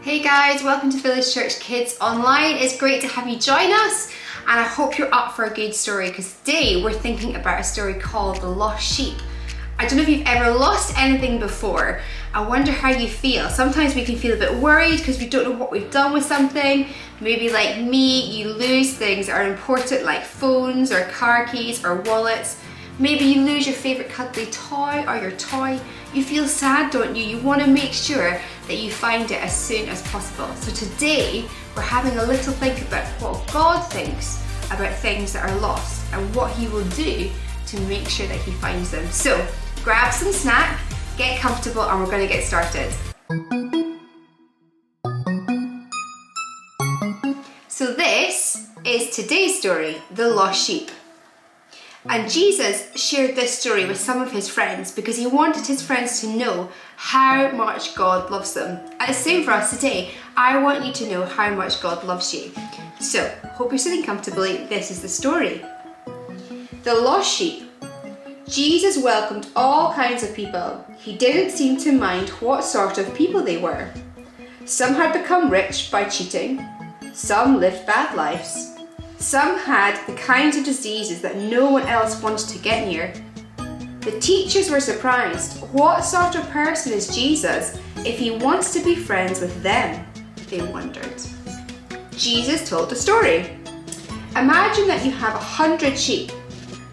Hey guys, welcome to Village Church Kids Online. It's great to have you join us and I hope you're up for a good story because today we're thinking about a story called The Lost Sheep. I don't know if you've ever lost anything before. I wonder how you feel. Sometimes we can feel a bit worried because we don't know what we've done with something. Maybe like me, you lose things that are important like phones or car keys or wallets. Maybe you lose your favourite cuddly toy or your toy. You feel sad, don't you? You want to make sure that you find it as soon as possible. So today, we're having a little think about what God thinks about things that are lost and what He will do to make sure that He finds them. So grab some snack, get comfortable, and we're going to get started. So this is today's story, The Lost Sheep. And Jesus shared this story with some of his friends because he wanted his friends to know how much God loves them. And the same for us today. I want you to know how much God loves you. So, hope you're sitting comfortably. This is the story. The Lost Sheep. Jesus welcomed all kinds of people. He didn't seem to mind what sort of people they were. Some had become rich by cheating. Some lived bad lives. Some had the kinds of diseases that no one else wanted to get near. The teachers were surprised. What sort of person is Jesus if he wants to be friends with them? They wondered. Jesus told a story. Imagine that you have 100 sheep.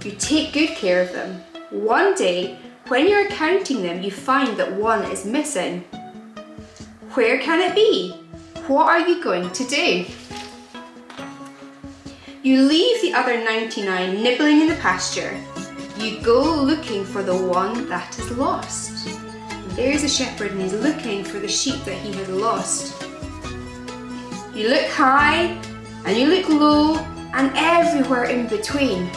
You take good care of them. One day, when you're counting them, you find that one is missing. Where can it be? What are you going to do? You leave the other 99 nibbling in the pasture. You go looking for the one that is lost. There's a shepherd and he's looking for the sheep that he had lost. You look high and you look low and everywhere in between.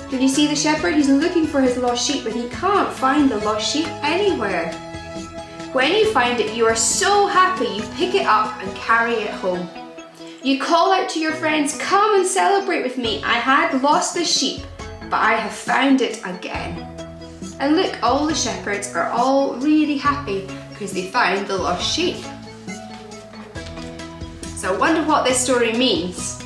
Did you see the shepherd? He's looking for his lost sheep but he can't find the lost sheep anywhere. When you find it, you are so happy you pick it up and carry it home. You call out to your friends, come and celebrate with me. I had lost the sheep, but I have found it again. And look, all the shepherds are all really happy because they found the lost sheep. So I wonder what this story means.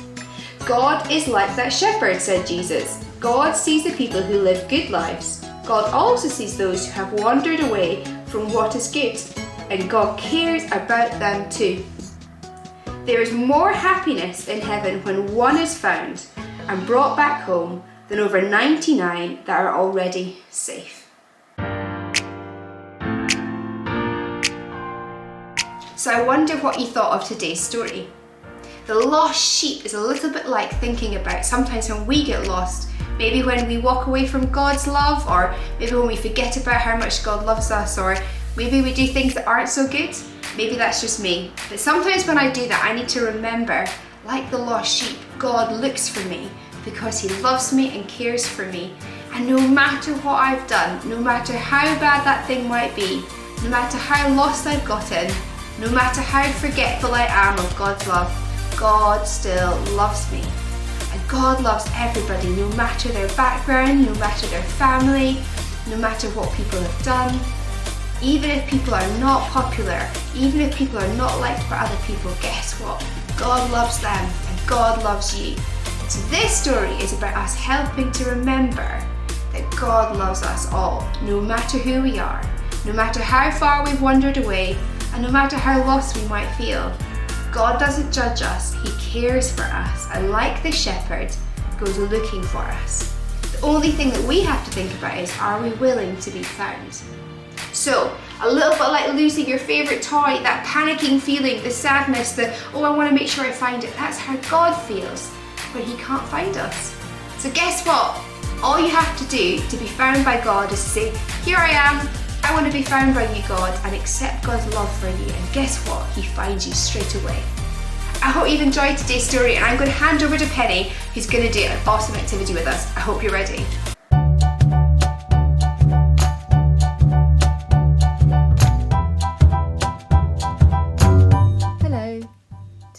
God is like that shepherd, said Jesus. God sees the people who live good lives. God also sees those who have wandered away from what is good, and God cares about them too. There is more happiness in heaven when one is found and brought back home than over 99 that are already safe. So I wonder what you thought of today's story. The lost sheep is a little bit like thinking about sometimes when we get lost, maybe when we walk away from God's love, or maybe when we forget about how much God loves us, or maybe we do things that aren't so good. Maybe that's just me, but sometimes when I do that, I need to remember, like the lost sheep, God looks for me because He loves me and cares for me. And no matter what I've done, no matter how bad that thing might be, no matter how lost I've gotten, no matter how forgetful I am of God's love, God still loves me. And God loves everybody, no matter their background, no matter their family, no matter what people have done. Even if people are not popular, even if people are not liked by other people, guess what? God loves them and God loves you. So this story is about us helping to remember that God loves us all, no matter who we are, no matter how far we've wandered away, and no matter how lost we might feel. God doesn't judge us, He cares for us, and like the shepherd, goes looking for us. The only thing that we have to think about is, are we willing to be found? So, a little bit like losing your favourite toy, that panicking feeling, the sadness, the, oh, I want to make sure I find it, that's how God feels, but He can't find us. So guess what? All you have to do to be found by God is to say, here I am, I want to be found by you, God, and accept God's love for you, and guess what? He finds you straight away. I hope you've enjoyed today's story, and I'm going to hand over to Penny, who's going to do an awesome activity with us. I hope you're ready.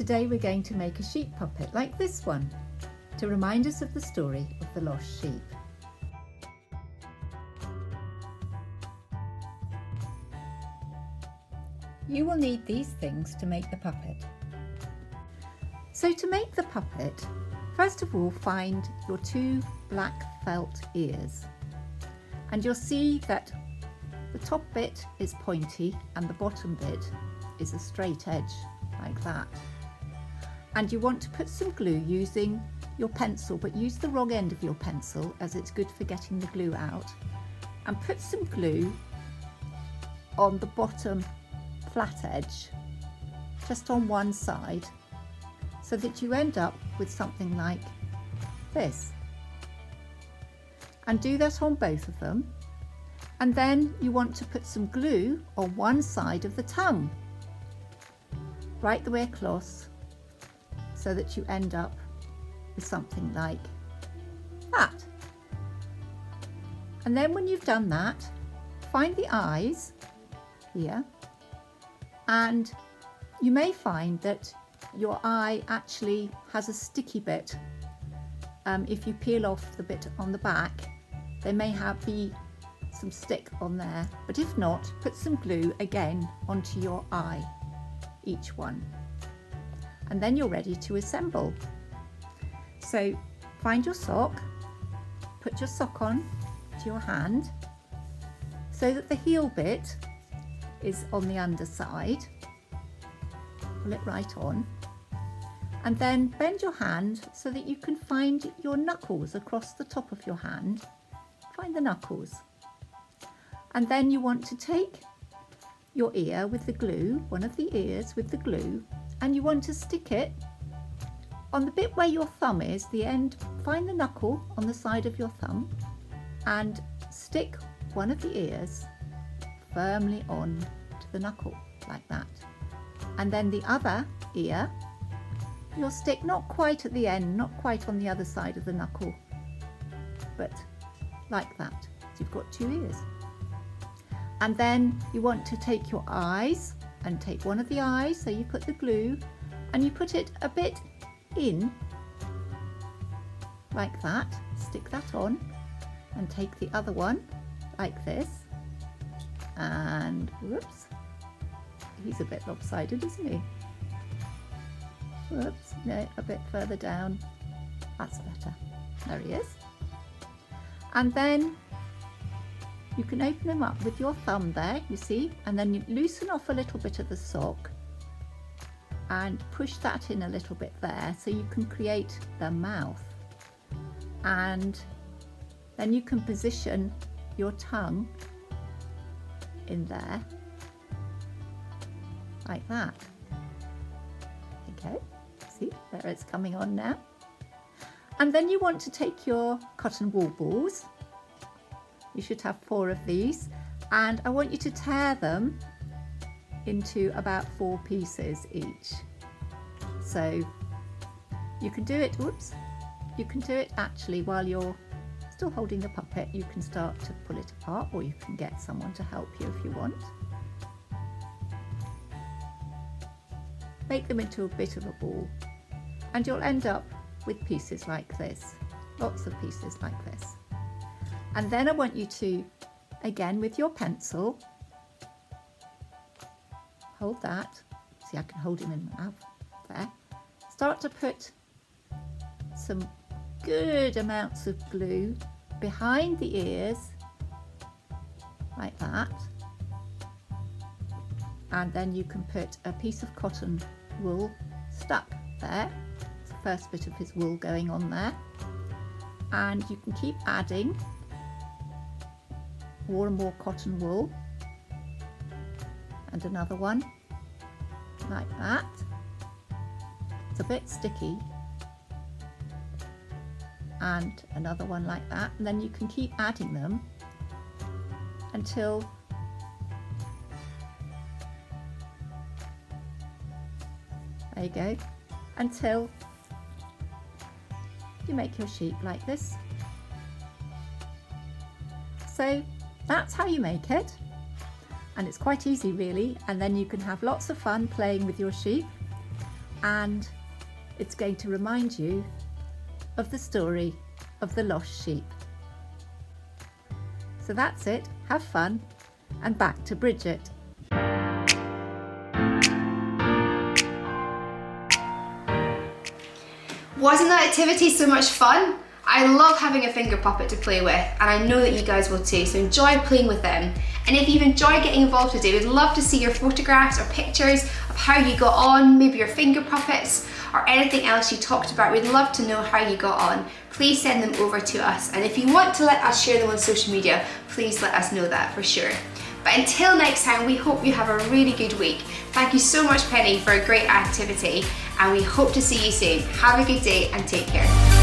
Today we're going to make a sheep puppet like this one to remind us of the story of the lost sheep. You will need these things to make the puppet. So to make the puppet, first of all find your 2 black felt ears, and you'll see that the top bit is pointy and the bottom bit is a straight edge like that. And you want to put some glue using your pencil, but use the wrong end of your pencil as it's good for getting the glue out, and put some glue on the bottom flat edge just on one side, so that you end up with something like this. And do that on both of them. And then you want to put some glue on one side of the tongue, right the way across, so that you end up with something like that. And then when you've done that, find the eyes here, and you may find that your eye actually has a sticky bit. If you peel off the bit on the back, there may be some stick on there, but if not, put some glue again onto your eye, each one, and then you're ready to assemble. So find your sock, put your sock on to your hand so that the heel bit is on the underside. Pull it right on, and then bend your hand so that you can find your knuckles across the top of your hand. Find the knuckles, and then you want to take your ear with the glue, one of the ears with the glue, and you want to stick it on the bit where your thumb is, the end. Find the knuckle on the side of your thumb and stick one of the ears firmly on to the knuckle like that. And then the other ear you'll stick not quite at the end, not quite on the other side of the knuckle, but like that. So you've got 2 ears. And then you want to take your eyes and take one of the eyes, so you put the glue and you put it a bit in like that, stick that on, and take the other one like this, and whoops, he's a bit lopsided, isn't he? Whoops, no, a bit further down, that's better, there he is. And then you can open them up with your thumb there, you see, and then you loosen off a little bit of the sock and push that in a little bit there, so you can create the mouth. And then you can position your tongue in there like that. Okay, see, there it's coming on now. And then you want to take your cotton wool balls. You should have 4 of these, and I want you to tear them into about 4 pieces each. So you can do it, whoops, you can do it actually while you're still holding the puppet. You can start to pull it apart, or you can get someone to help you if you want. Make them into a bit of a ball, and you'll end up with pieces like this, lots of pieces like this. And then I want you to, again with your pencil, hold that, see I can hold him in my mouth, there. Start to put some good amounts of glue behind the ears, like that. And then you can put a piece of cotton wool stuck there. It's the first bit of his wool going on there. And you can keep adding more and more cotton wool, and another one like that. It's a bit sticky, and another one like that, and then you can keep adding them until there you go, until you make your sheep like this. So that's how you make it, and it's quite easy really, and then you can have lots of fun playing with your sheep, and it's going to remind you of the story of the lost sheep. So that's it, have fun, and back to Bridget. Wasn't that activity so much fun? I love having a finger puppet to play with, and I know that you guys will too, so enjoy playing with them. And if you've enjoyed getting involved today, we'd love to see your photographs or pictures of how you got on, maybe your finger puppets or anything else you talked about. We'd love to know how you got on. Please send them over to us, and if you want to let us share them on social media, please let us know that for sure. But until next time, we hope you have a really good week. Thank you so much, Penny, for a great activity, and we hope to see you soon. Have a good day and take care.